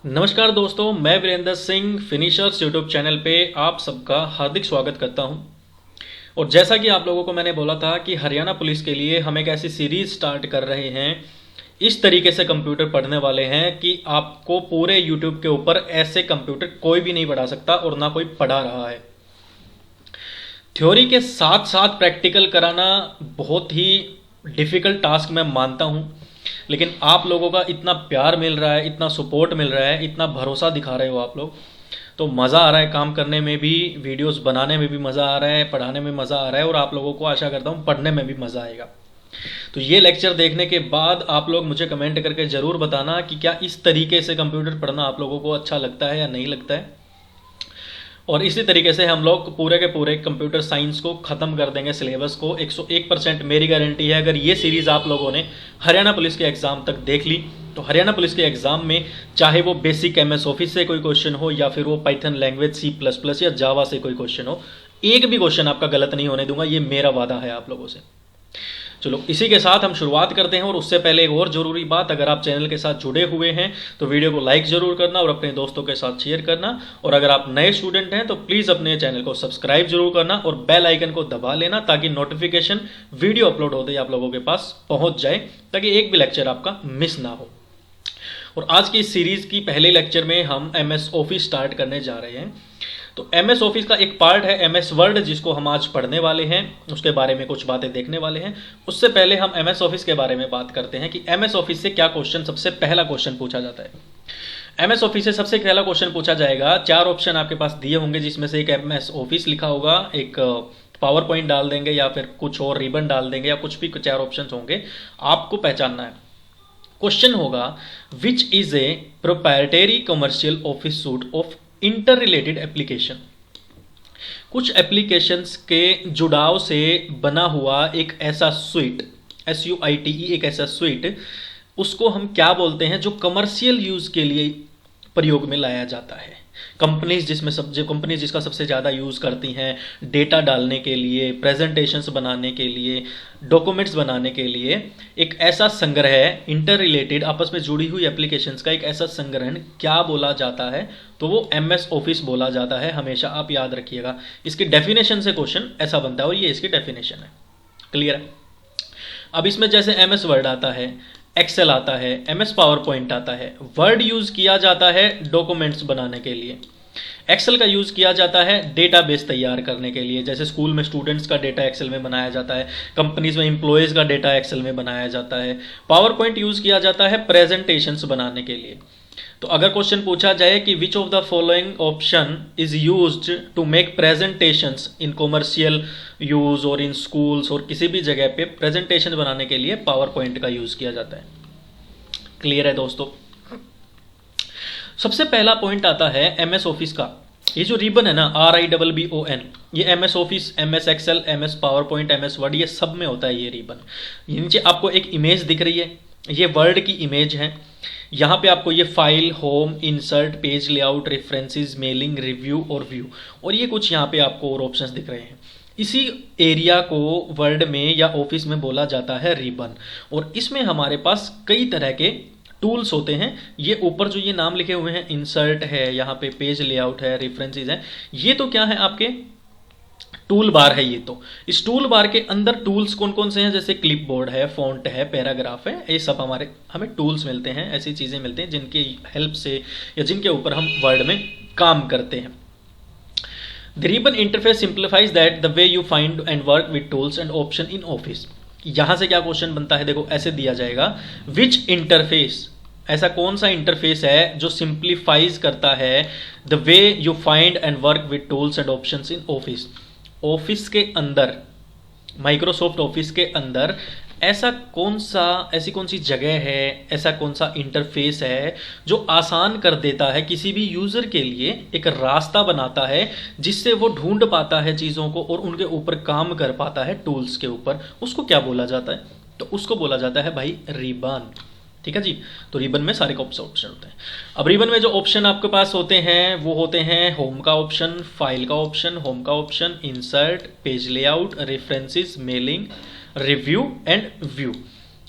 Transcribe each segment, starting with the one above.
नमस्कार दोस्तों, मैं Virendra Singh Finishers YouTube channel पे आप सबका हार्दिक स्वागत करता हूं। और जैसा कि आप लोगों को मैंने बोला था कि हरियाणा पुलिस के लिए हम एक ऐसी सीरीज स्टार्ट कर रहे हैं, इस तरीके से कंप्यूटर पढ़ने वाले हैं कि आपको पूरे यूट्यूब के ऊपर ऐसे कंप्यूटर कोई भी नहीं पढ़ा सकता और ना कोई पढ़ा रहा है। थ्योरी के साथ साथ प्रैक्टिकल कराना बहुत ही डिफ़िकल्ट टास्क मैं मानता हूँ, लेकिन आप लोगों का इतना प्यार मिल रहा है, इतना सपोर्ट मिल रहा है, इतना भरोसा दिखा रहे हो आप लोग, तो मज़ा आ रहा है काम करने में भी, वीडियोस बनाने में भी मज़ा आ रहा है, पढ़ाने में मज़ा आ रहा है और आप लोगों को आशा करता हूँ पढ़ने में भी मज़ा आएगा। तो ये लेक्चर देखने के बाद आप लोग मुझे कमेंट करके ज़रूर बताना कि क्या इस तरीके से कंप्यूटर पढ़ना आप लोगों को अच्छा लगता है या नहीं लगता है। और इसी तरीके से हम लोग पूरे के पूरे कंप्यूटर साइंस को ख़त्म कर देंगे, सिलेबस को 101% मेरी गारंटी है। अगर ये सीरीज़ आप लोगों ने हरियाणा पुलिस के एग्ज़ाम तक देख ली तो हरियाणा पुलिस के एग्ज़ाम में चाहे वो बेसिक MS ऑफिस से कोई क्वेश्चन हो या फिर वो पाइथन लैंग्वेज C++ या जावा से कोई क्वेश्चन हो, एक भी क्वेश्चन आपका गलत नहीं होने दूंगा, ये मेरा वादा है आप लोगों से। चलो इसी के साथ हम शुरुआत करते हैं। और उससे पहले एक और ज़रूरी बात, अगर आप चैनल के साथ जुड़े हुए हैं तो वीडियो को लाइक ज़रूर करना और अपने दोस्तों के साथ शेयर करना। और अगर आप नए स्टूडेंट हैं तो प्लीज़ अपने चैनल को सब्सक्राइब जरूर करना और बेल आइकन को दबा लेना ताकि नोटिफिकेशन वीडियो अपलोड होते ही आप लोगों के पास पहुंच जाए, ताकि एक भी लेक्चर आपका मिस ना हो। और आज की इस सीरीज़ की पहले लेक्चर में हम MS ऑफिस स्टार्ट करने जा रहे हैं। तो MS ऑफिस का एक पार्ट है MS वर्ड, जिसको हम आज पढ़ने वाले हैं, उसके बारे में कुछ बातें देखने वाले हैं। उससे पहले हम MS ऑफिस के बारे में बात करते हैं कि MS ऑफिस से क्या क्वेश्चन, सबसे पहला क्वेश्चन पूछा जाता है। MS ऑफिस से सबसे पहला क्वेश्चन पूछा जाएगा, 4 ऑप्शन आपके पास दिए होंगे जिसमें से एक MS ऑफिस लिखा होगा, एक पावर पॉइंट डाल देंगे या फिर कुछ और रिबन डाल देंगे या कुछ भी 4 ऑप्शन होंगे, आपको पहचानना है। क्वेश्चन होगा, which is a proprietary commercial office suit of inter related application. कुछ एप्लीकेशंस के जुड़ाव से बना हुआ एक ऐसा स्वीट, SUITE, एक ऐसा स्वीट, उसको हम क्या बोलते हैं जो कमर्शियल यूज के लिए प्रयोग में लाया जाता है। कंपनीज जिसमें जो कंपनीज जिसका सबसे ज़्यादा यूज़ करती हैं डेटा डालने के लिए, प्रेजेंटेशंस बनाने के लिए, डॉक्यूमेंट्स बनाने के लिए, एक ऐसा संग्रह, इंटर रिलेटेड आपस में जुड़ी हुई एप्लीकेशंस का एक ऐसा संग्रह क्या बोला जाता है, तो वो MS ऑफिस बोला जाता है। हमेशा आप याद रखिएगा, इसकी डेफिनेशन से क्वेश्चन ऐसा बनता है और ये इसकी डेफिनेशन है। क्लियर है। अब इसमें जैसे MS वर्ड आता है, एक्सेल आता है, MS पावर पॉइंट आता है। वर्ड यूज किया जाता है डॉक्यूमेंट्स बनाने के लिए, एक्सेल का यूज किया जाता है डेटाबेस तैयार करने के लिए, जैसे स्कूल में स्टूडेंट्स का डेटा एक्सेल में बनाया जाता है, कंपनीज में एम्प्लॉयज का डेटा एक्सेल में बनाया जाता है। पावर पॉइंट यूज किया जाता है प्रेजेंटेशंस बनाने के लिए। तो अगर क्वेश्चन पूछा जाए कि which of the following option is used to make presentations in commercial use और इन स्कूल्स और किसी भी जगह पे प्रेजेंटेशन बनाने के लिए पावर पॉइंट का यूज किया जाता है। क्लियर है दोस्तों। सबसे पहला पॉइंट आता है MS ऑफिस का, ये जो रिबन है ना, RIBBON, ये MS Office, MS Excel, MS PowerPoint, MS Word, ये सब में होता है ये रिबन। ये नीचे आपको एक इमेज दिख रही है, ये वर्ड की इमेज है। यहाँ पे आपको ये file, home, insert, page layout, references, mailing, review और व्यू, और ये कुछ यहाँ पे आपको और ऑप्शंस दिख रहे हैं। इसी एरिया को वर्ड में या ऑफिस में बोला जाता है रिबन। और इसमें हमारे पास कई तरह के टूल्स होते हैं। ये ऊपर जो ये नाम लिखे हुए हैं, इंसर्ट है, यहाँ पे पेज लेआउट है, रेफरेंसेस है, ये तो क्या है, आपके टूल बार है। ये तो इस टूल बार के अंदर टूल्स कौन कौन से हैं, जैसे क्लिप बोर्ड है, फॉन्ट है, पैराग्राफ है, ये सब हमें टूल्स मिलते हैं, ऐसी चीज़ें मिलते हैं जिनके हेल्प से या जिनके ऊपर हम वर्ड में काम करते हैं। The ribbon interface simplifies that the way you find and work with tools and option in office। यहाँ से क्या क्वेश्चन बनता है, देखो ऐसे दिया जाएगा, which interface, ऐसा कौन सा इंटरफेस है जो सिंप्लीफाइज करता है the way you find and work with tools and options in office. Office के अंदर, माइक्रोसॉफ्ट ऑफिस के अंदर ऐसी कौन सी जगह है, ऐसा कौन सा इंटरफेस है जो आसान कर देता है किसी भी यूज़र के लिए, एक रास्ता बनाता है जिससे वो ढूंढ पाता है चीज़ों को और उनके ऊपर काम कर पाता है टूल्स के ऊपर। उसको क्या बोला जाता है, तो उसको बोला जाता है भाई रिबन। ठीक है जी। तो रिबन में सारे ऑप्शन होते हैं। अब रिबन में जो ऑप्शन आपके पास होते हैं वो होते हैं होम का ऑप्शन, फाइल का ऑप्शन, होम का option, insert, page layout, references, mailing, review and view.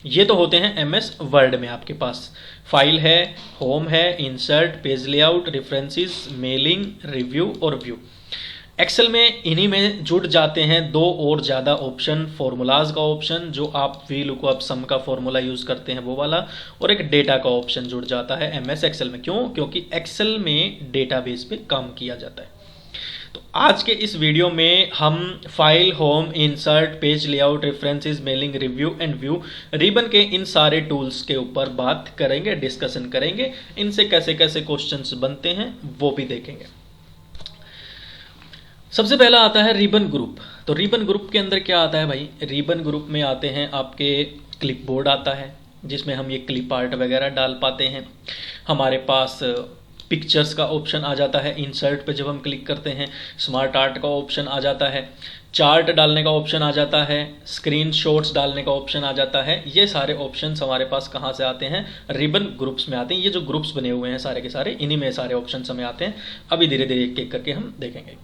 ये तो होते हैं एमएस वर्ड में। आपके पास फाइल है, होम है, insert, page layout, references, mailing, review और व्यू। एक्सेल में इन्हीं में जुड़ जाते हैं दो और ज़्यादा ऑप्शन, फॉर्मूलाज का ऑप्शन जो आप वी लुकअप सम का फॉर्मूला यूज़ करते हैं वो वाला, और एक डेटा का ऑप्शन जुड़ जाता है एमएस एक्सेल में। क्यों? क्योंकि एक्सेल में डेटाबेस पे काम किया जाता है। तो आज के इस वीडियो में हम file, home, insert, page layout, references, mailing, review and view, ribbon के इन सारे टूल्स के ऊपर बात करेंगे, डिस्कशन करेंगे। इनसे कैसे कैसे क्वेश्चंस बनते हैं वो भी देखेंगे। सबसे पहला आता है रिबन ग्रुप। तो रिबन ग्रुप के अंदर क्या आता है भाई? रिबन ग्रुप में आते हैं आपके क्लिपबोर्ड आता है जिसमें हम ये क्लिप आर्ट वगैरह डाल पाते हैं। हमारे पास पिक्चर्स का ऑप्शन आ जाता है, इंसर्ट पे जब हम क्लिक करते हैं स्मार्ट आर्ट का ऑप्शन आ जाता है, चार्ट डालने का ऑप्शन आ जाता है, स्क्रीन शॉट्स डालने का ऑप्शन आ जाता है। ये सारे ऑप्शंस हमारे पास कहाँ से आते हैं? रिबन ग्रुप्स में आते हैं। ये जो ग्रुप्स बने हुए हैं सारे के सारे, इन्हीं में सारे ऑप्शंस हमें आते हैं। अभी धीरे धीरे एक एक करके हम देखेंगे।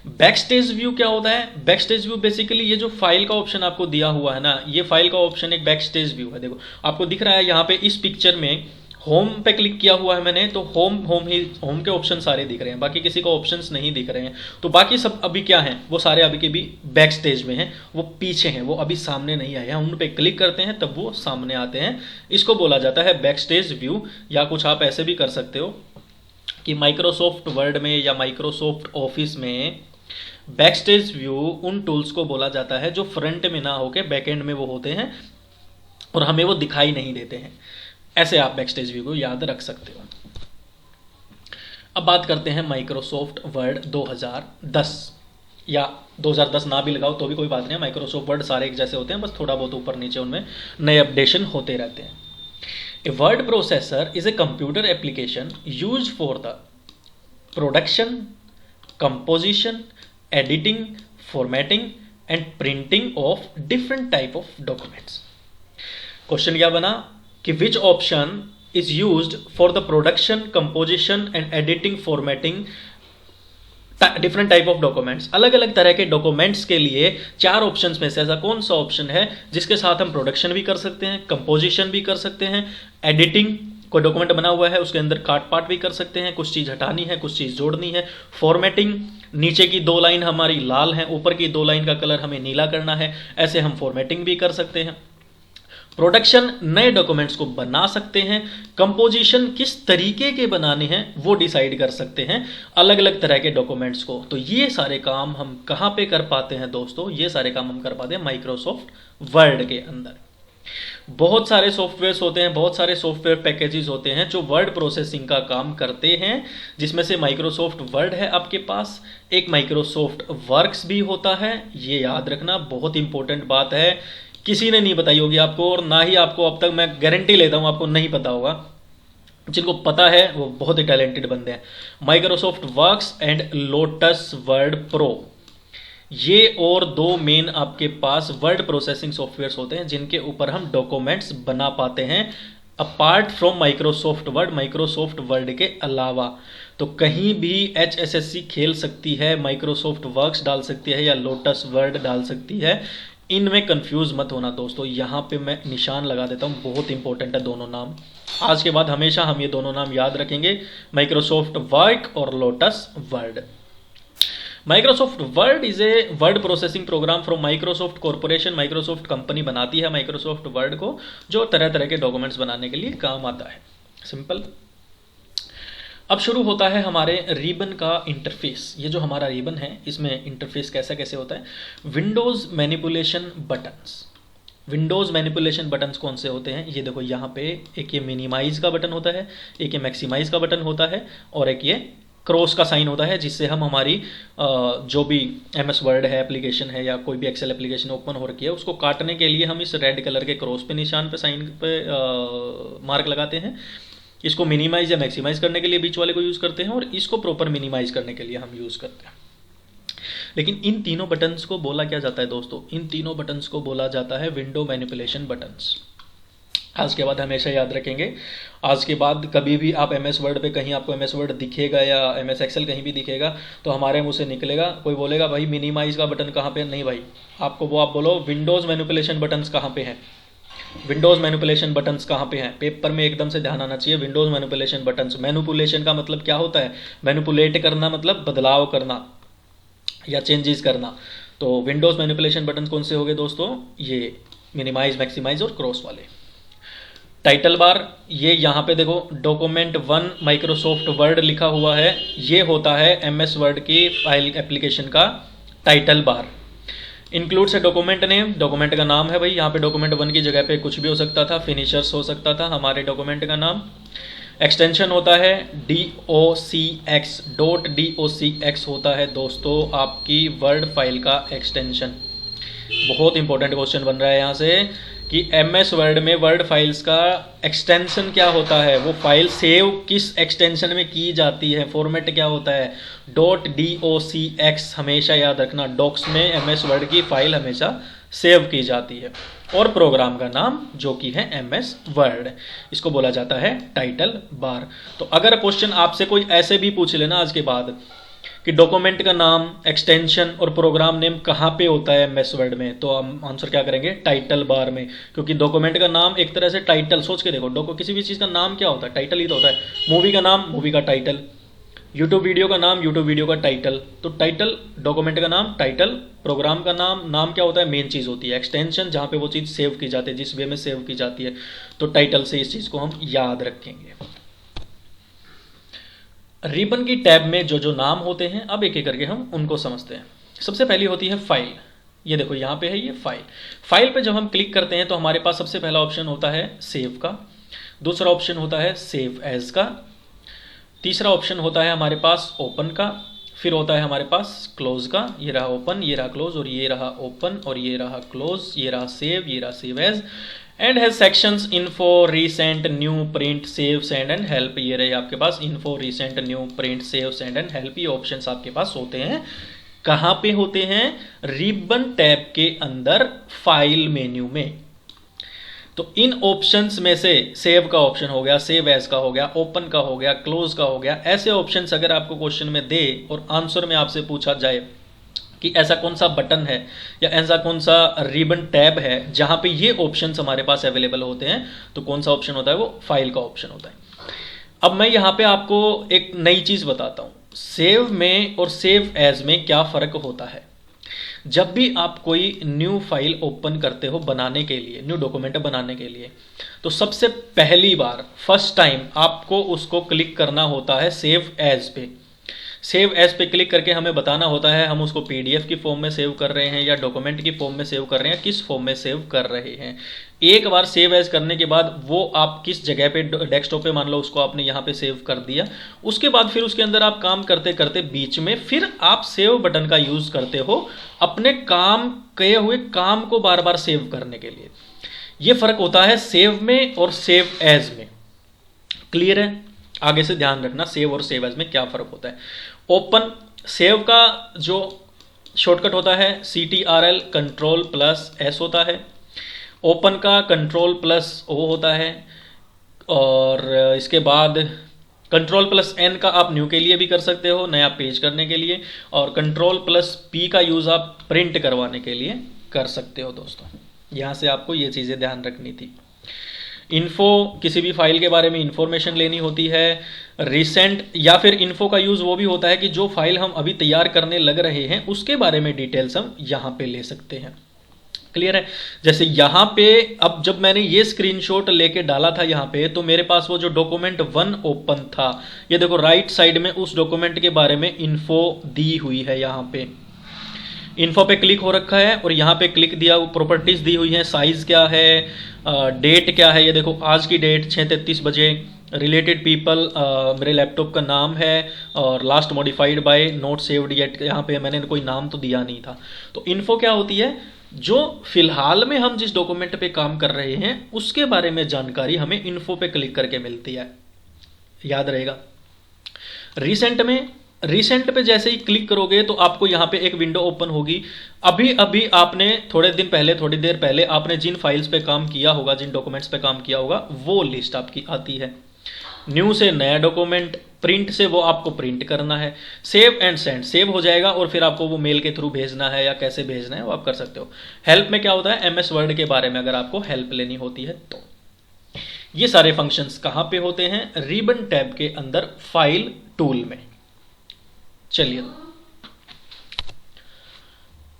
बैकस्टेज व्यू क्या होता है? बैकस्टेज व्यू बेसिकली ये जो फाइल का ऑप्शन आपको दिया हुआ है ना, ये फाइल का ऑप्शन एक बैकस्टेज व्यू है। देखो आपको दिख रहा है यहाँ पे इस पिक्चर में होम पे क्लिक किया हुआ है मैंने, तो होम के ऑप्शन सारे दिख रहे हैं, बाकी किसी का ऑप्शंस नहीं दिख रहे हैं। तो बाकी सब अभी क्या हैं? वो सारे अभी के भी बैक स्टेज में हैं, वो पीछे हैं, वो अभी सामने नहीं आए हैं। उन पे क्लिक करते हैं तब वो सामने आते हैं। इसको बोला जाता है बैक स्टेज व्यू। या कुछ आप ऐसे भी कर सकते हो कि माइक्रोसॉफ्ट वर्ड में या माइक्रोसॉफ्ट ऑफिस में बैकस्टेज व्यू उन टूल्स को बोला जाता है जो फ्रंट में ना होके बैकएंड में वो होते हैं और हमें वो दिखाई नहीं देते हैं। ऐसे आप बैकस्टेज व्यू को याद रख सकते हो। अब बात करते हैं माइक्रोसॉफ्ट वर्ड 2010, या 2010 ना भी लगाओ तो भी कोई बात नहीं है। माइक्रोसॉफ्ट वर्ड सारे एक जैसे होते हैं, बस थोड़ा बहुत ऊपर नीचे उनमें नए अपडेशन होते रहते हैं। A word processor is a computer application use for the production, composition, editing, formatting and printing of different type of documents। Question क्या बना कि which option is used for the production, composition and editing, formatting different type of documents. अलग अलग तरह के documents के लिए चार ऑप्शंस में से ऐसा कौन सा ऑप्शन है जिसके साथ हम प्रोडक्शन भी कर सकते हैं, कंपोजिशन भी कर सकते हैं, एडिटिंग, कोई डॉक्यूमेंट बना हुआ है उसके अंदर काट पाट भी कर सकते हैं, कुछ चीज़ हटानी है, कुछ चीज़ जोड़नी है, फॉर्मेटिंग, नीचे की दो लाइन हमारी लाल है, ऊपर की दो लाइन का कलर हमें नीला करना है, ऐसे हम फॉर्मेटिंग भी कर सकते हैं। प्रोडक्शन, नए डॉक्यूमेंट्स को बना सकते हैं। कंपोजिशन, किस तरीके के बनाने हैं वो डिसाइड कर सकते हैं अलग अलग तरह के डॉक्यूमेंट्स को। तो ये सारे काम हम कहाँ पे कर पाते हैं दोस्तों? ये सारे काम हम कर पाते हैं माइक्रोसॉफ्ट वर्ड के अंदर। बहुत सारे सॉफ्टवेयर्स होते हैं, बहुत सारे सॉफ्टवेयर पैकेजेस होते हैं जो वर्ड प्रोसेसिंग का काम करते हैं, जिसमें से माइक्रोसॉफ्ट वर्ड है आपके पास, एक माइक्रोसॉफ्ट वर्क्स भी होता है। ये याद रखना, बहुत इंपॉर्टेंट बात है, किसी ने नहीं बताई होगी आपको, और ना ही आपको अब तक, मैं गारंटी लेता हूं आपको नहीं पता होगा। जिनको पता है वो बहुत ही टैलेंटेड बंदे हैं। Microsoft works and lotus word pro, ये और दो मेन आपके पास वर्ड प्रोसेसिंग सॉफ्टवेयर्स होते हैं जिनके ऊपर हम डॉक्यूमेंट्स बना पाते हैं apart from Microsoft word, Microsoft word के अलावा। तो कहीं भी HSSC खेल सकती है, माइक्रोसॉफ्ट वर्क्स डाल सकती है या लोटस वर्ड डाल सकती है। इनमें कंफ्यूज मत होना दोस्तों, यहाँ पे मैं निशान लगा देता हूँ, बहुत इंपॉर्टेंट है दोनों नाम। आज के बाद हमेशा हम ये दोनों नाम याद रखेंगे, माइक्रोसॉफ्ट वर्क और lotus word. Microsoft word is a word processing program from Microsoft corporation. Microsoft company बनाती है माइक्रोसॉफ्ट वर्ड को, जो तरह तरह के डॉक्यूमेंट्स बनाने के लिए काम आता है। सिंपल। अब शुरू होता है हमारे रिबन का इंटरफेस। ये जो हमारा रिबन है इसमें इंटरफेस कैसा कैसे होता है? Windows manipulation buttons. Windows manipulation buttons कौन से होते हैं? ये देखो यहाँ पे एक ये मिनिमाइज का बटन होता है, एक ये मैक्सिमाइज का बटन होता है, और एक ये क्रॉस का साइन होता है, जिससे हम हमारी जो भी MS वर्ड है एप्लीकेशन है या कोई भी एक्सेल एप्लीकेशन ओपन हो रखी है उसको काटने के लिए हम इस रेड कलर के क्रॉस पे निशान पे साइन पे मार्क लगाते हैं। इसको मिनिमाइज या मैक्सिमाइज करने के लिए बीच वाले को यूज़ करते हैं, और इसको प्रॉपर मिनिमाइज करने के लिए हम यूज़ करते हैं। लेकिन इन तीनों बटन्स को बोला क्या जाता है दोस्तों? इन तीनों बटन्स को बोला जाता है विंडो मैनिपुलेशन बटन्स। आज के बाद हमेशा याद रखेंगे, आज के बाद कभी भी आप MS वर्ड पे कहीं आपको MS वर्ड दिखेगा या MS एक्सेल कहीं भी दिखेगा तो हमारे मुंह से निकलेगा, कोई बोलेगा भाई मिनिमाइज का बटन कहाँ पे? नहीं भाई, आपको वो आप बोलो विंडोज मैनिपुलेशन बटन्स कहाँ पे हैं। विंडोज़ मैनिपुलेशन बटन्स कहाँ पे हैं, पेपर में एकदम से ध्यान आना चाहिए। विंडोज़ मैनिपुलेशन बटन्स, मैनिपुलेशन का मतलब क्या होता है, मैनिपुलेट करना मतलब बदलाव करना या चेंजेस करना। तो विंडोज़ मैनिपुलेशन बटन कौन से हो गए दोस्तों, ये मिनिमाइज, मैक्सिमाइज और क्रॉस वाले। टाइटल बार, ये यहाँ पे देखो डॉक्यूमेंट 1 माइक्रोसॉफ्ट वर्ड लिखा हुआ है, ये होता है एमएस वर्ड की फाइल एप्लीकेशन का title bar. Includes a document name, document का नाम है भाई, यहाँ पे डॉक्यूमेंट 1 की जगह पे कुछ भी हो सकता था, फिनिशर्स हो सकता था हमारे डॉक्यूमेंट का नाम। एक्सटेंशन होता है docx, .docx होता है दोस्तों आपकी वर्ड फाइल का एक्सटेंशन। बहुत इंपॉर्टेंट क्वेश्चन बन रहा है यहाँ से कि एमएस वर्ड में वर्ड फाइल्स का एक्सटेंशन क्या होता है, वो फाइल सेव किस एक्सटेंशन में की जाती है, फॉर्मेट क्या होता है, .docx हमेशा याद रखना, डॉक्स में एमएस वर्ड की फाइल हमेशा सेव की जाती है। और प्रोग्राम का नाम जो कि है एमएस वर्ड, इसको बोला जाता है टाइटल बार। तो अगर क्वेश्चन आपसे कोई ऐसे भी पूछ लेना आज के बाद कि डॉक्यूमेंट का नाम, एक्सटेंशन और प्रोग्राम नेम कहाँ पे होता है एमएस वर्ड में, तो हम आंसर क्या करेंगे, टाइटल बार में। क्योंकि डॉक्यूमेंट का नाम एक तरह से टाइटल, सोच के देखो किसी भी चीज़ का नाम क्या होता है, टाइटल ही तो होता है। मूवी का नाम, मूवी का टाइटल, यूट्यूब वीडियो का नाम, यूट्यूब वीडियो का टाइटल। तो टाइटल, डॉक्यूमेंट का नाम टाइटल, प्रोग्राम का नाम क्या होता है, मेन चीज़ होती है, एक्सटेंशन जहाँ पे वो चीज़ सेव की जाती है, जिस वे में सेव की जाती है। तो टाइटल से इस चीज़ को हम याद रखेंगे। रिबन की टैब में जो जो नाम होते हैं, अब एक एक करके हम उनको समझते हैं। सबसे पहली होती है फाइल, ये देखो यहाँ पे है ये फाइल। फाइल पे जब हम क्लिक करते हैं तो हमारे पास सबसे पहला ऑप्शन होता है सेव का, दूसरा ऑप्शन होता है सेव एज का, तीसरा ऑप्शन होता है हमारे पास ओपन का, फिर होता है हमारे पास क्लोज का, ये रहा ओपन, ये रहा क्लोज, और ये रहा ओपन, और ये रहा क्लोज, ये रहा सेव, ये रहा save as, and has sections info, recent, new, print, save, send and help. ये रहे आपके पास info, recent, new, print, save, send and help. ये ऑप्शंस आपके पास होते हैं। कहाँ पे होते हैं, रिबन टैब के अंदर फाइल मेन्यू में। तो इन ऑप्शंस में से सेव का ऑप्शन हो गया, सेव एज का हो गया, ओपन का हो गया, क्लोज का हो गया, ऐसे ऑप्शंस अगर आपको क्वेश्चन में दे और आंसर में आपसे पूछा जाए कि ऐसा कौन सा बटन है या ऐसा कौन सा रिबन टैब है जहां पे ये ऑप्शंस हमारे पास अवेलेबल होते हैं, तो कौन सा ऑप्शन होता है, वो फाइल का ऑप्शन होता है। अब मैं यहाँ पे आपको एक नई चीज बताता हूँ, सेव में और सेव एज में क्या फर्क होता है। जब भी आप कोई न्यू फाइल ओपन करते हो बनाने के लिए, न्यू डॉक्यूमेंट बनाने के लिए, तो सबसे पहली बार फर्स्ट टाइम आपको उसको क्लिक करना होता है सेव एज पे। सेव एज पे क्लिक करके हमें बताना होता है हम उसको पीडीएफ की फॉर्म में सेव कर रहे हैं या डॉक्यूमेंट की फॉर्म में सेव कर रहे हैं, किस फॉर्म में सेव कर रहे हैं। एक बार सेव एज करने के बाद वो आप किस जगह पे, डेस्कटॉप पे मान लो उसको आपने यहाँ पे सेव कर दिया, उसके बाद फिर उसके अंदर आप काम करते करते बीच में फिर आप सेव बटन का यूज करते हो अपने काम किए हुए काम को बार बार सेव करने के लिए। ये फर्क होता है सेव में और सेव एज में। क्लियर है, आगे से ध्यान रखना सेव और सेव एज में क्या फर्क होता है। ओपन, सेव का जो शॉर्टकट होता है CTRL Ctrl+S होता है, ओपन का Ctrl+O होता है, और इसके बाद Ctrl+N का आप न्यू के लिए भी कर सकते हो, नया पेज करने के लिए, और Ctrl+P का यूज़ आप प्रिंट करवाने के लिए कर सकते हो। दोस्तों यहाँ से आपको ये चीज़ें ध्यान रखनी थी। इन्फो, किसी भी फाइल के बारे में इंफॉर्मेशन लेनी होती है। रिसेंट या फिर इन्फो का यूज़ वो भी होता है कि जो फाइल हम अभी तैयार करने लग रहे हैं उसके बारे में डिटेल्स हम यहाँ पे ले सकते हैं। क्लियर है, जैसे यहाँ पे अब जब मैंने ये स्क्रीनशॉट लेके डाला था यहाँ पे, तो मेरे पास वो जो डॉक्यूमेंट 1 ओपन था, ये देखो राइट साइड में उस डॉक्यूमेंट के बारे में इन्फो दी हुई है। यहाँ पे इन्फो पे क्लिक हो रखा है और यहाँ पे क्लिक दिया, प्रॉपर्टीज दी हुई है, साइज क्या है, डेट क्या है, ये देखो आज की डेट 6:33 बजे, रिलेटेड पीपल मेरे लैपटॉप का नाम है, और last modified by not saved yet, यहाँ पे मैंने कोई नाम तो दिया नहीं था। तो इन्फो क्या होती है, जो फिलहाल में हम जिस डॉक्यूमेंट पे काम कर रहे हैं उसके बारे में जानकारी हमें इन्फो पे क्लिक करके मिलती है, याद रहेगा। रिसेंट पे जैसे ही क्लिक करोगे तो आपको यहाँ पे एक विंडो ओपन होगी। अभी अभी आपने थोड़ी देर पहले आपने जिन फाइल्स पे काम किया होगा, जिन डॉक्यूमेंट्स पे काम किया होगा, वो लिस्ट आपकी आती है। न्यू से नया डॉक्यूमेंट, प्रिंट से वो आपको प्रिंट करना है, सेव एंड सेंड, सेव हो जाएगा और फिर आपको वो मेल के थ्रू भेजना है या कैसे भेजना है वो आप कर सकते हो। हेल्प में क्या होता है, एमएस वर्ड के बारे में अगर आपको हेल्प लेनी होती है तो। ये सारे फंक्शंस कहां पे होते हैं, रिबन टैब के अंदर फाइल टूल में। चलिए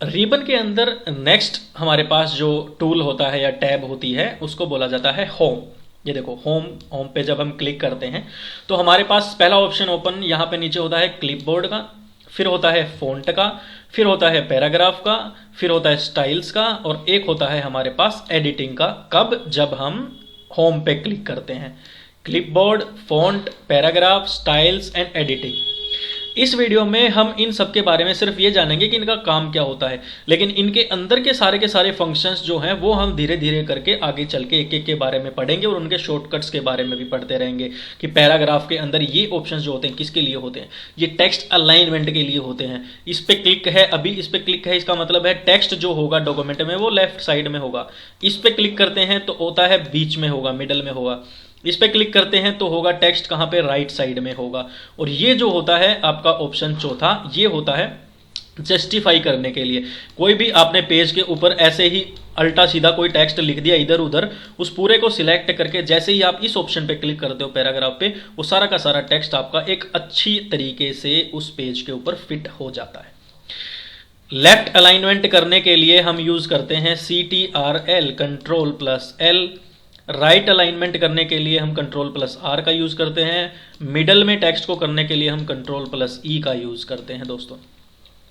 रिबन के अंदर नेक्स्ट हमारे पास जो टूल होता है या टैब होती है उसको बोला जाता है होम। ये देखो होम पे जब हम क्लिक करते हैं तो हमारे पास पहला ऑप्शन ओपन यहाँ पे नीचे होता है क्लिपबोर्ड का, फिर होता है फॉन्ट का, फिर होता है पैराग्राफ का, फिर होता है स्टाइल्स का और एक होता है हमारे पास एडिटिंग का। कब, जब हम होम पे क्लिक करते हैं। Clipboard, font, paragraph, styles and editing. इस वीडियो में हम इन सब के बारे में सिर्फ ये जानेंगे कि इनका काम क्या होता है, लेकिन इनके अंदर के सारे फंक्शंस जो हैं वो हम धीरे धीरे करके आगे चल के एक एक के बारे में पढ़ेंगे और उनके शॉर्टकट्स के बारे में भी पढ़ते रहेंगे कि पैराग्राफ के अंदर ये ऑप्शंस जो होते हैं किसके लिए होते हैं, ये टेक्स्ट अलाइनमेंट के लिए होते हैं। इस पे क्लिक है, अभी इस पे क्लिक है, इसका मतलब है टेक्स्ट जो होगा डॉक्यूमेंट में वो लेफ्ट साइड में होगा। इस पे क्लिक करते हैं तो होता है बीच में होगा, मिडल में होगा। इस पे क्लिक करते हैं तो होगा टेक्स्ट कहां पे, राइट साइड में होगा। और ये जो होता है आपका ऑप्शन चौथा, ये होता है जस्टिफाई करने के लिए। कोई भी आपने पेज के ऊपर ऐसे ही अल्टा सीधा कोई टेक्स्ट लिख दिया इधर उधर, उस पूरे को सिलेक्ट करके जैसे ही आप इस ऑप्शन पे क्लिक करते हो पैराग्राफ पे, वो सारा का सारा टेक्स्ट आपका एक अच्छी तरीके से उस पेज के ऊपर फिट हो जाता है। लेफ्ट अलाइनमेंट करने के लिए हम यूज करते हैं CTRL, Ctrl+L। राइट अलाइनमेंट करने के लिए हम Ctrl+R का यूज करते हैं। मिडल में टेक्स्ट को करने के लिए हम Ctrl+E का यूज करते हैं दोस्तों।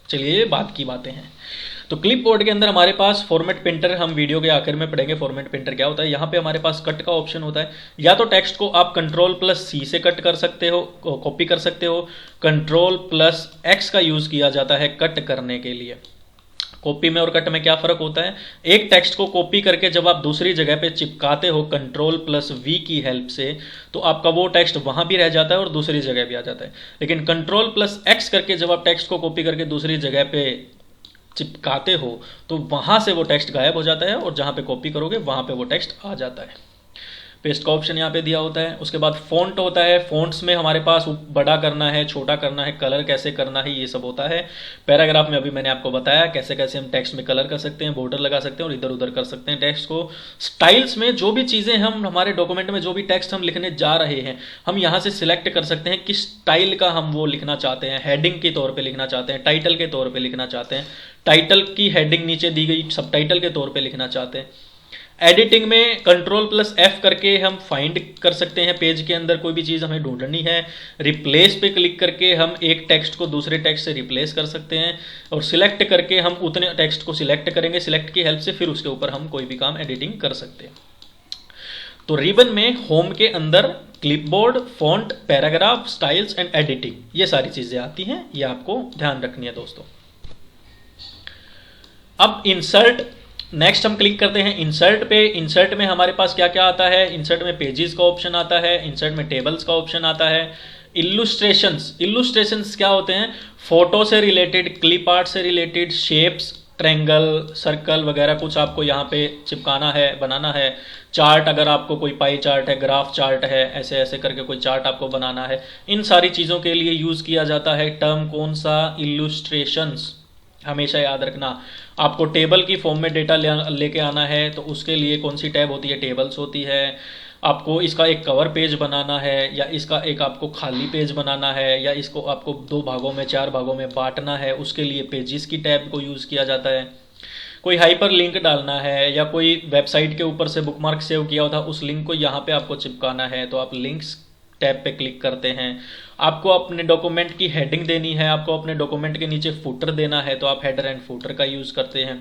चलिए बात की बातें हैं। तो क्लिपबोर्ड के अंदर हमारे पास फॉर्मेट प्रिंटर, हम वीडियो के आखिर में पढ़ेंगे फॉर्मेट प्रिंटर क्या होता है। यहाँ पे हमारे पास कट का ऑप्शन होता है, या तो टेक्स्ट को आप Ctrl+C से कट कर सकते हो, कॉपी कर सकते हो। Ctrl+X का यूज किया जाता है कट करने के लिए। कॉपी में और कट में क्या फर्क होता है, एक टेक्स्ट को कॉपी करके जब आप दूसरी जगह पे चिपकाते हो Ctrl+V की हेल्प से, तो आपका वो टेक्स्ट वहां भी रह जाता है और दूसरी जगह भी आ जाता है। लेकिन Ctrl+X करके जब आप टेक्स्ट को कॉपी करके दूसरी जगह पे चिपकाते हो तो वहां से वो टेक्स्ट गायब हो जाता है और जहां पे कॉपी करोगे वहां पे वो टेक्स्ट आ जाता है। पेस्ट का ऑप्शन यहाँ पे दिया होता है। उसके बाद फॉन्ट होता है, फॉन्ट्स में हमारे पास बड़ा करना है, छोटा करना है, कलर कैसे करना है, ये सब होता है। पैराग्राफ में अभी मैंने आपको बताया कैसे कैसे हम टेक्स्ट में कलर कर सकते हैं, बॉर्डर लगा सकते हैं और इधर उधर कर सकते हैं टेक्स्ट को। स्टाइल्स में जो भी चीज़ें हम हमारे डॉक्यूमेंट में जो भी टेक्स्ट हम लिखने जा रहे हैं, हम यहाँ से सिलेक्ट कर सकते हैं किस स्टाइल का हम वो लिखना चाहते हैं। हेडिंग के तौर पर लिखना चाहते हैं, टाइटल के तौर पर लिखना चाहते हैं, टाइटल की हेडिंग नीचे दी गई सब टाइटल के तौर पर लिखना चाहते हैं। एडिटिंग में Ctrl+F करके हम फाइंड कर सकते हैं पेज के अंदर कोई भी चीज़ हमें ढूंढनी है। रिप्लेस पे क्लिक करके हम एक टेक्स्ट को दूसरे टेक्स्ट से रिप्लेस कर सकते हैं और सिलेक्ट करके हम उतने टेक्स्ट को सिलेक्ट करेंगे, सिलेक्ट की हेल्प से फिर उसके ऊपर हम कोई भी काम एडिटिंग कर सकते हैं। तो रिबन में होम के अंदर clipboard, font, paragraph, styles and editing, ये सारी चीज़ें आती हैं, ये आपको ध्यान रखनी है दोस्तों। अब इंसर्ट, नेक्स्ट हम क्लिक करते हैं इंसर्ट पे। इंसर्ट में हमारे पास क्या क्या आता है, इंसर्ट में पेजेस का ऑप्शन आता है, इंसर्ट में टेबल्स का ऑप्शन आता है। इल्लुस्ट्रेशंस, इल्लुस्ट्रेशंस क्या होते हैं, फोटो से रिलेटेड, क्लिप आर्ट से रिलेटेड, शेप्स, ट्रायंगल, सर्कल वगैरह कुछ आपको यहाँ पे चिपकाना है, बनाना है। चार्ट, अगर आपको कोई पाई चार्ट है, ग्राफ चार्ट है, ऐसे ऐसे करके कोई चार्ट आपको बनाना है, इन सारी चीज़ों के लिए यूज़ किया जाता है टर्म कौन सा, इल्लुस्ट्रेशंस। हमेशा याद रखना, आपको टेबल की फॉर्म में डेटा लेके आना है तो उसके लिए कौन सी टैब होती है, टेबल्स होती है। आपको इसका एक कवर पेज बनाना है या इसका एक आपको खाली पेज बनाना है या इसको आपको 2 भागों में 4 भागों में बांटना है, उसके लिए पेजेस की टैब को यूज़ किया जाता है। कोई हाइपर लिंक डालना है या कोई वेबसाइट के ऊपर से बुकमार्क सेव किया हुआ था उस लिंक को यहाँ पे आपको चिपकाना है तो आप लिंक्स टैब पे क्लिक करते हैं। आपको अपने डॉक्यूमेंट की हेडिंग देनी है, आपको अपने डॉक्यूमेंट के नीचे फुटर देना है तो आप हेडर एंड फुटर का यूज़ करते हैं।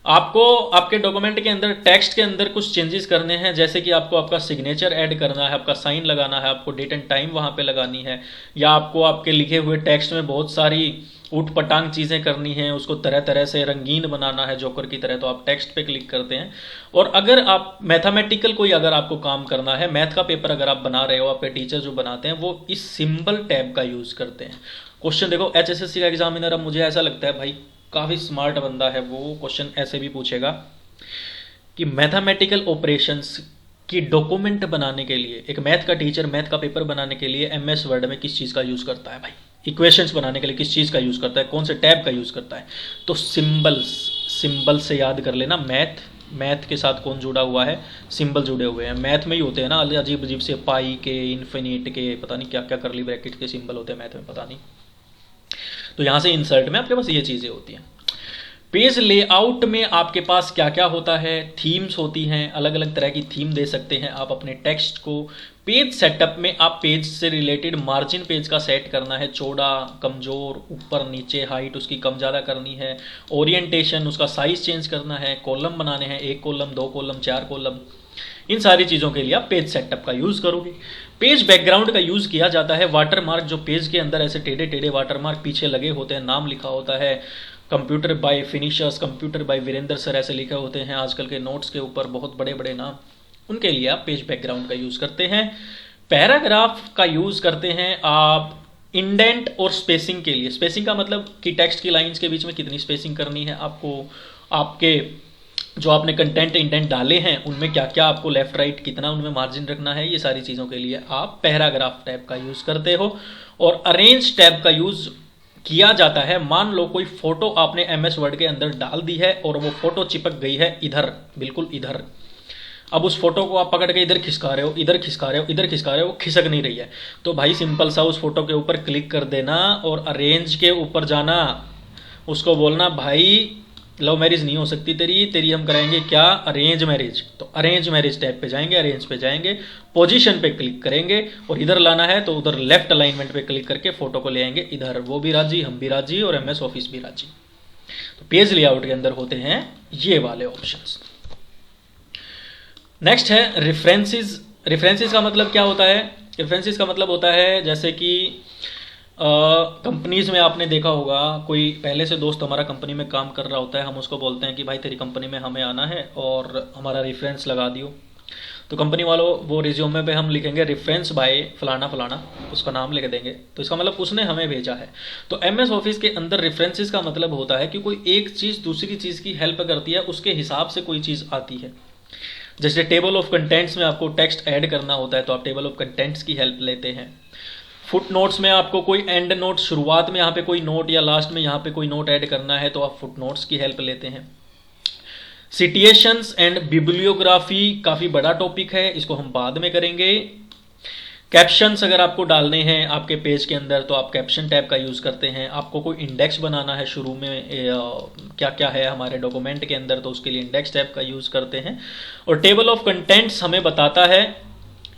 आपको आपके डॉक्यूमेंट के अंदर टेक्स्ट के अंदर कुछ चेंजेस करने हैं, जैसे कि आपको आपका सिग्नेचर ऐड करना है, आपका साइन लगाना है, आपको डेट एंड टाइम वहाँ पे लगानी है, या आपको आपके लिखे हुए टेक्स्ट में बहुत सारी ऊट पटांग चीज़ें करनी हैं, उसको तरह तरह से रंगीन बनाना है जोकर की तरह, तो आप टेक्स्ट पे क्लिक करते हैं। और अगर आप मैथमेटिकल कोई अगर आपको काम करना है, मैथ का पेपर अगर आप बना रहे हो, आपके टीचर जो बनाते हैं वो इस सिंबल टैब का यूज़ करते हैं। क्वेश्चन देखो, HSSC का एग्जामिनर, अब मुझे ऐसा लगता है भाई काफ़ी स्मार्ट बंदा है, वो क्वेश्चन ऐसे भी पूछेगा कि मैथमेटिकल ऑपरेशंस कि डॉक्यूमेंट बनाने के लिए एक मैथ का टीचर मैथ का पेपर बनाने के लिए एमएस वर्ड में किस चीज़ का यूज़ करता है भाई? इक्वेशंस बनाने के लिए किस चीज़ का यूज़ करता है, कौन से टैब का यूज़ करता है? तो सिंबल्स, सिंबल से याद कर लेना। मैथ, मैथ के साथ कौन जुड़ा हुआ है? सिंबल जुड़े हुए हैं। मैथ में ही होते हैं ना अजीब अजीब से, पाई के, इन्फिनिट के, पता नहीं क्या क्या करली ब्रैकेट के सिंबल होते हैं मैथ में, पता नहीं। तो यहाँ से इंसर्ट में आपके पास ये चीज़ें होती हैं। पेज लेआउट में आपके पास क्या क्या होता है? थीम्स होती हैं, अलग अलग तरह की थीम दे सकते हैं आप अपने टेक्स्ट को। पेज सेटअप में आप पेज से रिलेटेड मार्जिन पेज का सेट करना है, चौड़ा कमजोर, ऊपर नीचे, हाइट उसकी कम ज़्यादा करनी है, ओरिएंटेशन उसका साइज चेंज करना है, कॉलम बनाने हैं, 1 कॉलम 2 कॉलम 4 कॉलम, इन सारी चीज़ों के लिए आप पेज सेटअप का यूज़ करोगे। पेज बैकग्राउंड का यूज़ किया जाता है। वाटरमार्क, जो पेज के अंदर ऐसे टेढ़े टेढ़े वाटरमार्क पीछे लगे होते हैं, नाम लिखा होता है, computer by Finishers, computer by Virendra sir, ऐसे लिखे होते हैं आजकल के नोट्स के ऊपर बहुत बड़े बड़े नाम, उनके लिए आप पेज बैकग्राउंड का यूज़ करते हैं। पैराग्राफ का यूज़ करते हैं आप इंडेंट और स्पेसिंग के लिए। स्पेसिंग का मतलब कि टेक्स्ट की लाइंस के बीच में कितनी स्पेसिंग करनी है आपको, आपके जो आपने कंटेंट इंडेंट डाले हैं उनमें क्या क्या आपको लेफ्ट राइट कितना उनमें मार्जिन रखना है, ये सारी चीज़ों के लिए आप पैराग्राफ टैब का यूज़ करते हो। और अरेंज टैब का यूज़ किया जाता है। मान लो कोई फोटो आपने एमएस वर्ड के अंदर डाल दी है और वो फोटो चिपक गई है इधर, बिल्कुल इधर। अब उस फोटो को आप पकड़ के इधर खिसका रहे हो, इधर खिसका रहे हो, इधर खिसका रहे हो, वो खिसक नहीं रही है, तो भाई सिंपल सा उस फोटो के ऊपर क्लिक कर देना और अरेंज के ऊपर जाना, उसको बोलना भाई लव मैरिज नहीं हो सकती तेरी, तेरी हम कराएंगे क्या, अरेंज मैरिज। तो अरेंज मैरिज टैब पे जाएंगे, अरेंज पे जाएंगे, पोजीशन पे क्लिक करेंगे और इधर लाना है तो उधर लेफ्ट अलाइनमेंट पे क्लिक करके फोटो को ले आएंगे इधर, वो भी राजी, हम भी राजी और एमएस ऑफिस भी राजी। तो पेज लेआउट के अंदर होते हैं ये वाले ऑप्शंस। नेक्स्ट है रेफरेंसेस। रेफरेंसेस का मतलब क्या होता है? रेफरेंसेस का मतलब होता है जैसे कि कंपनीज में आपने देखा होगा, कोई पहले से दोस्त हमारा कंपनी में काम कर रहा होता है, हम उसको बोलते हैं कि भाई तेरी कंपनी में हमें आना है और हमारा रेफरेंस लगा दियो। तो कंपनी वालों वो रिज्यूमे पे हम लिखेंगे रेफरेंस बाय फलाना फलाना, उसका नाम लिख देंगे, तो इसका मतलब उसने हमें भेजा है। तो एमएस ऑफिस के अंदर रेफरेंसेस का मतलब होता है कि कोई एक चीज़ दूसरी चीज़ की हेल्प करती है, उसके हिसाब से कोई चीज़ आती है। जैसे टेबल ऑफ कंटेंट्स में आपको टेक्स्ट ऐड करना होता है तो आप टेबल ऑफ कंटेंट्स की हेल्प लेते हैं। फुट नोट्स में आपको कोई एंड नोट, शुरुआत में यहाँ पे कोई नोट या लास्ट में यहाँ पे कोई नोट ऐड करना है तो आप फुट नोट्स की हेल्प लेते हैं। सिटिएशंस एंड बिब्लियोग्राफी काफ़ी बड़ा टॉपिक है, इसको हम बाद में करेंगे। कैप्शंस अगर आपको डालने हैं आपके पेज के अंदर तो आप कैप्शन टैब का यूज़ करते हैं। आपको कोई इंडेक्स बनाना है शुरू में, क्या क्या है हमारे डॉक्यूमेंट के अंदर, तो उसके लिए इंडेक्स टैब का यूज़ करते हैं। और टेबल ऑफ कंटेंट्स हमें बताता है,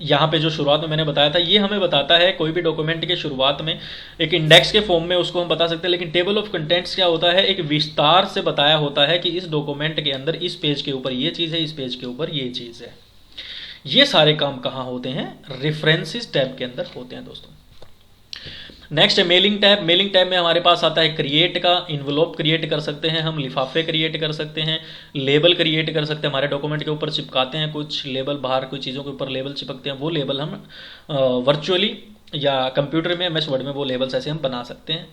यहाँ पे जो शुरुआत में मैंने बताया था ये हमें बताता है कोई भी डॉक्यूमेंट के शुरुआत में एक इंडेक्स के फॉर्म में उसको हम बता सकते हैं, लेकिन टेबल ऑफ कंटेंट्स क्या होता है, एक विस्तार से बताया होता है कि इस डॉक्यूमेंट के अंदर इस पेज के ऊपर ये चीज़ है, इस पेज के ऊपर ये चीज़ है। ये सारे काम कहाँ होते हैं? रेफरेंसेस टैब के अंदर होते हैं दोस्तों। नेक्स्ट है मेलिंग टैब। मेलिंग टैब में हमारे पास आता है क्रिएट का, इन्वलॉप क्रिएट कर सकते हैं हम, लिफाफे क्रिएट कर सकते हैं, लेबल क्रिएट कर सकते हैं, हमारे डॉक्यूमेंट के ऊपर चिपकाते हैं कुछ लेबल, बाहर कुछ चीज़ों के ऊपर लेबल चिपकते हैं, वो लेबल हम वर्चुअली या कंप्यूटर में एमएस वर्ड में वो लेबल्स ऐसे हम बना सकते हैं।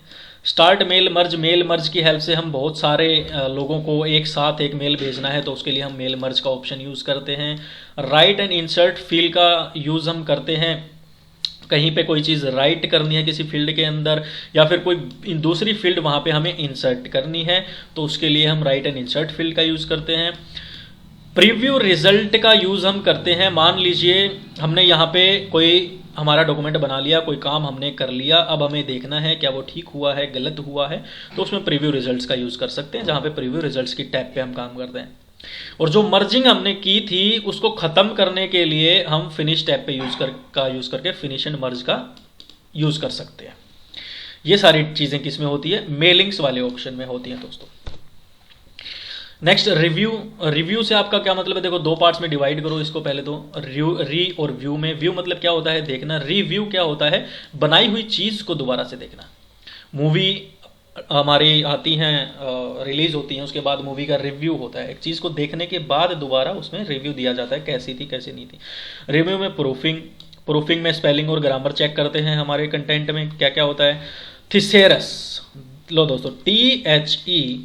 Start mail merge, mail merge की हेल्प से हम बहुत सारे लोगों को एक साथ एक मेल भेजना है तो उसके लिए हम मेल मर्ज का ऑप्शन यूज़ करते हैं। राइट एंड इंसर्ट फील्ड का यूज़ हम करते हैं, कहीं पे कोई चीज़ राइट करनी है किसी फील्ड के अंदर या फिर कोई दूसरी फील्ड वहाँ पे हमें इंसर्ट करनी है तो उसके लिए हम राइट एंड इंसर्ट फील्ड का यूज़ करते हैं। प्रीव्यू रिजल्ट का यूज़ हम करते हैं, मान लीजिए हमने यहाँ पे कोई हमारा डॉक्यूमेंट बना लिया, कोई काम हमने कर लिया, अब हमें देखना है क्या वो ठीक हुआ है गलत हुआ है, तो उसमें प्रीव्यू रिजल्ट्स का यूज़ कर सकते हैं, जहाँ पे प्रीव्यू रिजल्ट्स की टैब पे हम काम करते हैं। और जो मर्जिंग हमने की थी उसको ख़त्म करने के लिए हम फिनिश टैब पे यूज़ करके फिनिश एंड मर्ज का यूज़ कर सकते हैं। ये सारी चीज़ें किस में होती है? मेलिंग्स वाले ऑप्शन में होती हैं दोस्तों। Next review. रिव्यू से आपका क्या मतलब है? देखो दो पार्ट्स में डिवाइड करो इसको, पहले तो री और व्यू में। व्यू मतलब क्या होता है? देखना। रिव्यू क्या होता है? बनाई हुई चीज़ को दोबारा से देखना। मूवी हमारी आती हैं, रिलीज होती हैं, उसके बाद मूवी का रिव्यू होता है, एक चीज़ को देखने के बाद दोबारा उसमें रिव्यू दिया जाता है कैसी थी कैसी नहीं थी। रिव्यू में प्रूफिंग में स्पेलिंग और ग्रामर चेक करते हैं हमारे कंटेंट में क्या क्या होता है। थिसेरस, लो दोस्तों, THE,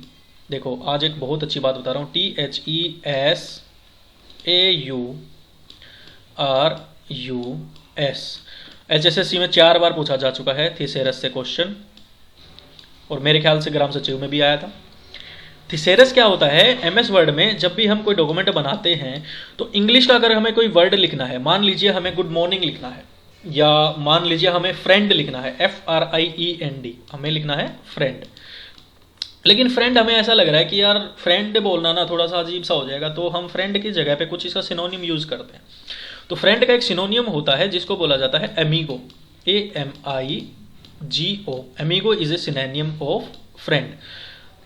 देखो आज एक बहुत अच्छी बात बता रहा हूँ, THESAU THESAURUS। HSSC में 4 बार पूछा जा चुका है थिसेरस से क्वेश्चन, और मेरे ख्याल से ग्राम सचिव में भी आया था। थिसेरस क्या होता है, MS वर्ड में जब भी हम कोई डॉक्यूमेंट बनाते हैं तो इंग्लिश का अगर हमें कोई वर्ड लिखना है, मान लीजिए हमें गुड मॉर्निंग लिखना है, या मान लीजिए हमें फ्रेंड लिखना है, FRIEND, हमें लिखना है फ्रेंड। लेकिन फ्रेंड हमें ऐसा लग रहा है कि यार फ्रेंड बोलना ना थोड़ा सा अजीब सा हो जाएगा, तो हम फ्रेंड की जगह पे कुछ इसका सिनोनिम यूज करते हैं। तो फ्रेंड का एक सिनोनियम होता है जिसको बोला जाता है amigo, AMIGO। Amigo is a synonym of friend.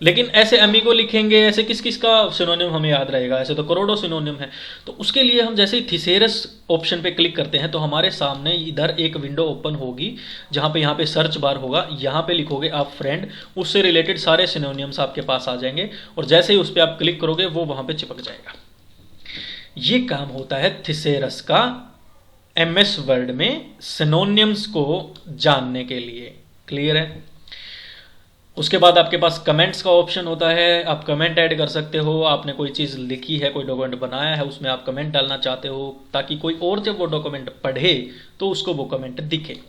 लेकिन ऐसे एमिगो लिखेंगे, ऐसे किस किस का सिनोनिम हमें याद रहेगा, ऐसे तो करोड़ों सिनोनिम है। तो उसके लिए हम जैसे ही थिसेरस ऑप्शन पे क्लिक करते हैं तो हमारे सामने इधर एक विंडो ओपन होगी, जहाँ पे यहाँ पे सर्च बार होगा, यहाँ पे लिखोगे आप फ्रेंड, उससे रिलेटेड सारे सिनोनिम्स आपके पास आ जाएंगे, और जैसे ही उस पर आप क्लिक करोगे वो वहाँ पे चिपक जाएगा। ये काम होता है थिसेरस का MS वर्ड में सिनोनिम्स को जानने के लिए। क्लियर है? उसके बाद आपके पास कमेंट्स का ऑप्शन होता है, आप कमेंट ऐड कर सकते हो। आपने कोई चीज़ लिखी है, कोई डॉक्यूमेंट बनाया है, उसमें आप कमेंट डालना चाहते हो ताकि कोई और जब वो डॉक्यूमेंट पढ़े तो उसको वो कमेंट दिखे।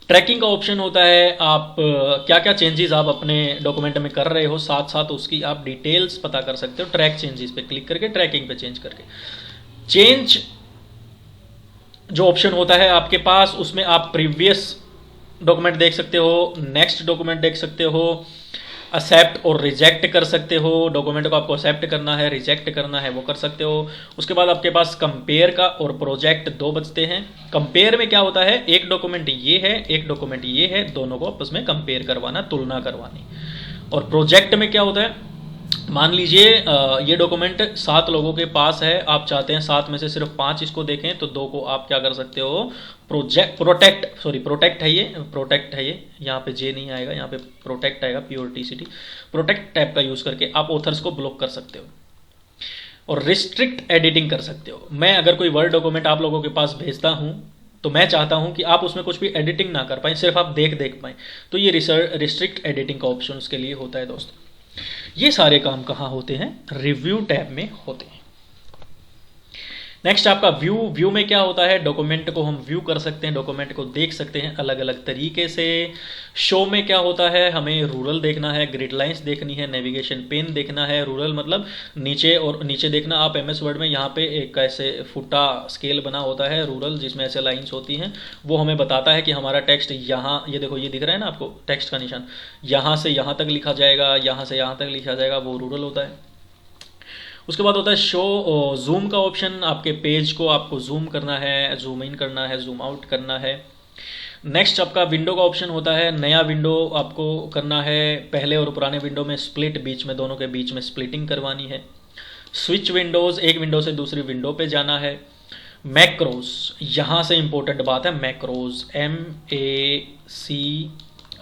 ट्रैकिंग का ऑप्शन होता है, आप क्या क्या चेंजेस आप अपने डॉक्यूमेंट में कर रहे हो, साथ साथ उसकी आप डिटेल्स पता कर सकते हो ट्रैक चेंजेस पे क्लिक करके, ट्रैकिंग पे चेंज करके। चेंज जो ऑप्शन होता है आपके पास, उसमें आप प्रीवियस डॉक्यूमेंट देख सकते हो, नेक्स्ट डॉक्यूमेंट देख सकते हो, एक्सेप्ट और रिजेक्ट कर सकते हो। डॉक्यूमेंट को आपको एक्सेप्ट करना है, रिजेक्ट करना है, वो कर सकते हो। उसके बाद आपके पास कंपेयर का और प्रोजेक्ट 2 बचते हैं। कंपेयर में क्या होता है, एक डॉक्यूमेंट ये है, एक डॉक्यूमेंट ये है, दोनों को आपस में कंपेयर करवाना, तुलना करवानी। और प्रोजेक्ट में क्या होता है, मान लीजिए ये डॉक्यूमेंट 7 लोगों के पास है, आप चाहते हैं 7 में से सिर्फ 5 इसको देखें, तो 2 को आप क्या कर सकते हो, प्रोटेक्ट है ये, यहाँ पे जे नहीं आएगा, यहाँ पे प्रोटेक्ट आएगा, PROTECT, प्रोटेक्ट टैब का यूज करके आप ऑथर्स को ब्लॉक कर सकते हो और रिस्ट्रिक्ट एडिटिंग कर सकते हो। मैं अगर कोई वर्ड डॉक्यूमेंट आप लोगों के पास भेजता हूँ तो मैं चाहता हूं कि आप उसमें कुछ भी एडिटिंग ना कर पाए, सिर्फ आप देख पाए, तो ये रिस्ट्रिक्ट एडिटिंग का ऑप्शन उसके लिए होता है दोस्तों। ये सारे काम कहाँ होते हैं, रिव्यू टैब में होते हैं। नेक्स्ट आपका व्यू में क्या होता है, डॉक्यूमेंट को हम व्यू कर सकते हैं, डॉक्यूमेंट को देख सकते हैं अलग अलग तरीके से। शो में क्या होता है, हमें रूरल देखना है, ग्रिड लाइंस देखनी है, नेविगेशन पेन देखना है। रूरल मतलब नीचे और नीचे देखना। आप MS वर्ड में यहाँ पे एक ऐसे फुटा स्केल बना होता है रूरल, जिसमें ऐसे लाइन्स होती हैं, वो हमें बताता है कि हमारा टेक्स्ट यहाँ, ये देखो ये दिख रहा है ना आपको टेक्स्ट का निशान, यहाँ से यहाँ तक लिखा जाएगा, यहाँ से यहाँ तक लिखा जाएगा, वो रूरल होता है। उसके बाद होता है शो जूम का ऑप्शन, आपके पेज को आपको जूम करना है, जूम इन करना है, जूम आउट करना है। नेक्स्ट आपका विंडो का ऑप्शन होता है, नया विंडो आपको करना है, पहले और पुराने विंडो में स्प्लिट, बीच में दोनों के बीच में स्प्लिटिंग करवानी है। स्विच विंडोज, एक विंडो से दूसरी विंडो पे जाना है। मैक्रोज, यहाँ से इंपॉर्टेंट बात है, मैक्रोज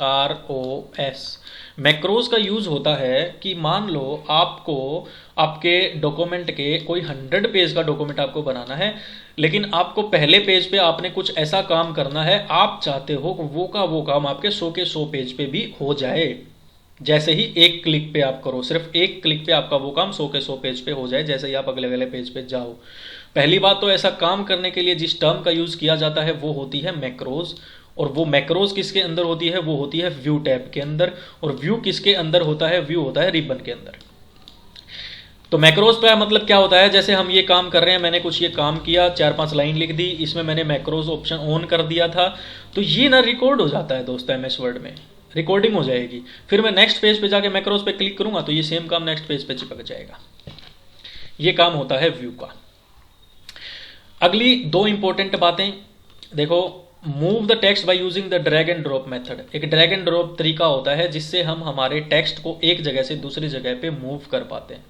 MACROS। मैक्रोज का यूज होता है कि मान लो आपको आपके डॉक्यूमेंट के कोई 100 पेज का डॉक्यूमेंट आपको बनाना है, लेकिन आपको पहले पेज पे आपने कुछ ऐसा काम करना है, आप चाहते हो वो काम आपके 100 के 100 पेज पे भी हो जाए। जैसे ही एक क्लिक पे आप करो, सिर्फ एक क्लिक पे आपका वो काम 100 के 100 पेज पे हो जाए, जैसे ही आप अगले अगले पेज पे जाओ। पहली बात तो ऐसा काम करने के लिए जिस टर्म का यूज किया जाता है वो होती है मैक्रोज, और वो मैक्रोज किसके अंदर होती है, वो होती है व्यू टैब के अंदर। और व्यू किसके अंदर होता है, व्यू होता है रिबन के अंदर। तो मैक्रोज का मतलब क्या होता है, जैसे हम ये काम कर रहे हैं, मैंने कुछ ये काम किया, 4-5 लाइन लिख दी, इसमें मैंने मैक्रोज ऑप्शन ऑन कर दिया था, तो ये ना रिकॉर्ड हो जाता है दोस्तों, MS वर्ड में रिकॉर्डिंग हो जाएगी। फिर मैं नेक्स्ट पेज पे जाके मैक्रोज पे क्लिक करूंगा तो ये सेम काम नेक्स्ट पेज पे चिपक जाएगा। ये काम होता है व्यू का। अगली 2 इंपॉर्टेंट बातें देखो, move the text by using the drag and drop method. एक ड्रैग एंड ड्रॉप तरीका होता है जिससे हम हमारे टेक्स्ट को एक जगह से दूसरी जगह पे मूव कर पाते हैं,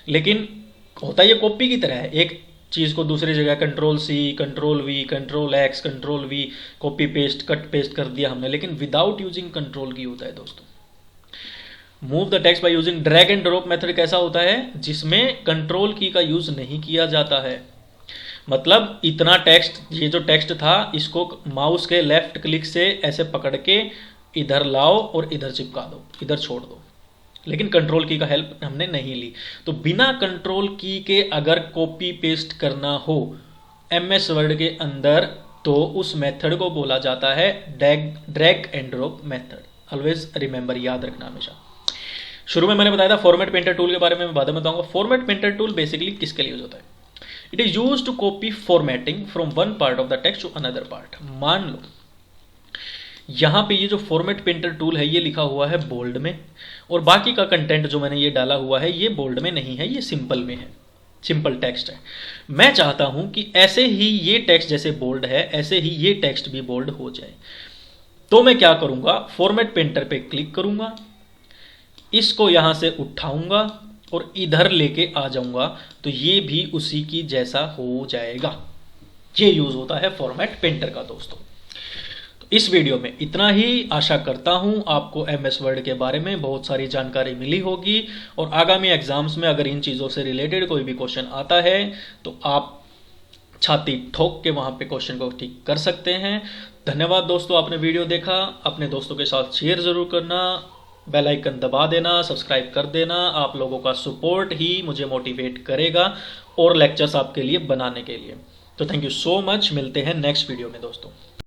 लेकिन होता ये कॉपी की तरह है, एक चीज को दूसरी जगह Ctrl+C, Ctrl+V, Ctrl+X, Ctrl+V, copy paste cut paste कर दिया हमने, लेकिन विदाउट यूजिंग कंट्रोल की होता है दोस्तों। Move the text by using drag and drop method कैसा होता है, जिसमें कंट्रोल की का यूज नहीं किया जाता है। मतलब इतना टेक्स्ट, ये जो टेक्स्ट था, इसको माउस के लेफ्ट क्लिक से ऐसे पकड़ के इधर लाओ और इधर चिपका दो, इधर छोड़ दो, लेकिन कंट्रोल की का हेल्प हमने नहीं ली। तो बिना कंट्रोल की के अगर कॉपी पेस्ट करना हो MS वर्ड के अंदर तो उस मेथड को बोला जाता है drag and drop method. Always remember, याद रखना हमेशा। शुरू में मैंने बताया था फॉर्मेट पेंटर टूल के बारे में, मैं बाद में बताऊंगा। फॉर्मेट पेंटर टूल बेसिकली किसके लिए यूज होता है? It is use to copy formatting from one part of the text to another part. मान लो यहां पे ये जो फॉर्मेट पेंटर टूल है ये लिखा हुआ है बोल्ड में, और बाकी का कंटेंट जो मैंने ये डाला हुआ है ये बोल्ड में नहीं है, ये सिंपल में है, सिंपल टेक्स्ट है। मैं चाहता हूं कि ऐसे ही ये टेक्स्ट जैसे बोल्ड है ऐसे ही ये टेक्स्ट भी बोल्ड हो जाए। तो मैं क्या करूंगा, फॉर्मेट पेंटर पे क्लिक करूंगा, इसको यहां से उठाऊंगा और इधर लेके आ जाऊंगा, तो ये भी उसी की जैसा हो जाएगा। ये यूज होता है फॉर्मेट पेंटर का दोस्तों। तो इस वीडियो में इतना ही। आशा करता हूं आपको MS वर्ड के बारे में बहुत सारी जानकारी मिली होगी, और आगामी एग्जाम्स में अगर इन चीज़ों से रिलेटेड कोई भी क्वेश्चन आता है तो आप छाती ठोक के वहां पे क्वेश्चन को ठीक कर सकते हैं। धन्यवाद दोस्तों, आपने वीडियो देखा। अपने दोस्तों के साथ शेयर जरूर करना, बेल आइकन दबा देना, सब्सक्राइब कर देना। आप लोगों का सपोर्ट ही मुझे मोटिवेट करेगा और लेक्चर्स आपके लिए बनाने के लिए। तो थैंक यू सो मच, मिलते हैं नेक्स्ट वीडियो में दोस्तों।